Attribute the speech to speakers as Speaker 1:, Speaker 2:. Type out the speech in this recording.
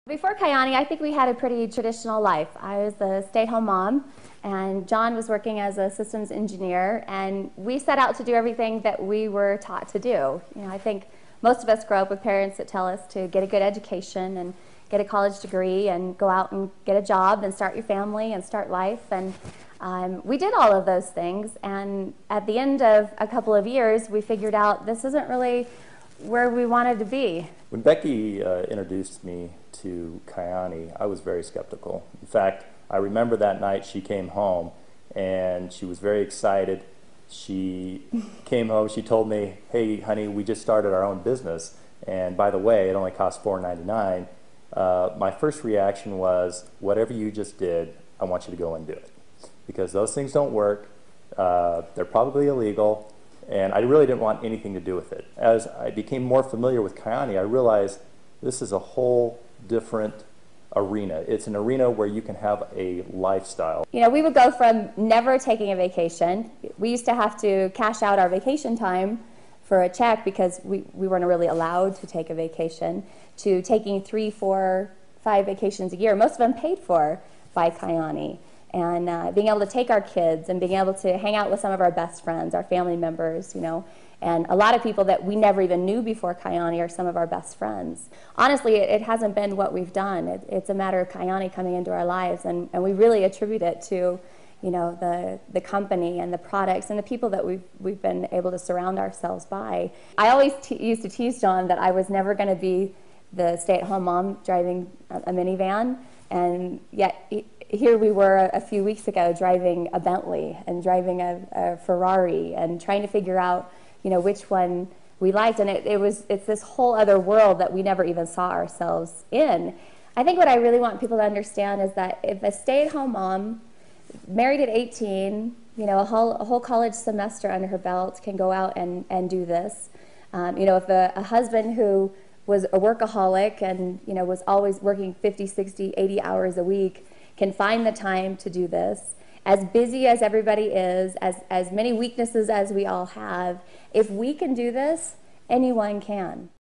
Speaker 1: Before Kyani, I think we had a pretty traditional life. I was a stay-at-home mom, and John was working as a systems engineer, and we set out to do everything that we were taught to do. I think most of us grow up with parents that tell us to get a good education and get a college degree and go out and get a job and start your family and start life. And we did all of those things, and at the end of a couple of years, we figured out this isn't really where we wanted to be.
Speaker 2: When Becky introduced me to Kyani, I was very skeptical. In fact, I remember that night she came home and she was very excited. She came home, she told me, "Hey honey, we just started our own business, and by the way, it only costs $4.99. My first reaction was, whatever you just did, I want you to go and do it. Because those things don't work, they're probably illegal, and I really didn't want anything to do with it. As I became more familiar with Kyani, I realized this is a whole different arena. It's an arena where you can have a lifestyle.
Speaker 1: We would go from never taking a vacation. We used to have to cash out our vacation time for a check because we weren't really allowed to take a vacation, to taking 3, 4, 5 vacations a year, most of them paid for by Kyani. And being able to take our kids and being able to hang out with some of our best friends, our family members, and a lot of people that we never even knew before Kyani are some of our best friends. Honestly, it hasn't been what we've done. It's a matter of Kyani coming into our lives, and we really attribute it to the company and the products and the people that we've been able to surround ourselves by. I always used to tease John that I was never going to be the stay-at-home mom driving a minivan, and yet here we were a few weeks ago driving a Bentley and driving a Ferrari and trying to figure out which one we liked, and it's this whole other world that we never even saw ourselves in. I think what I really want people to understand is that if a stay-at-home mom, married at 18, a whole college semester under her belt, can go out and do this. If a husband who was a workaholic and was always working 50, 60, 80 hours a week can find the time to do this, as busy as everybody is, as many weaknesses as we all have, if we can do this, anyone can.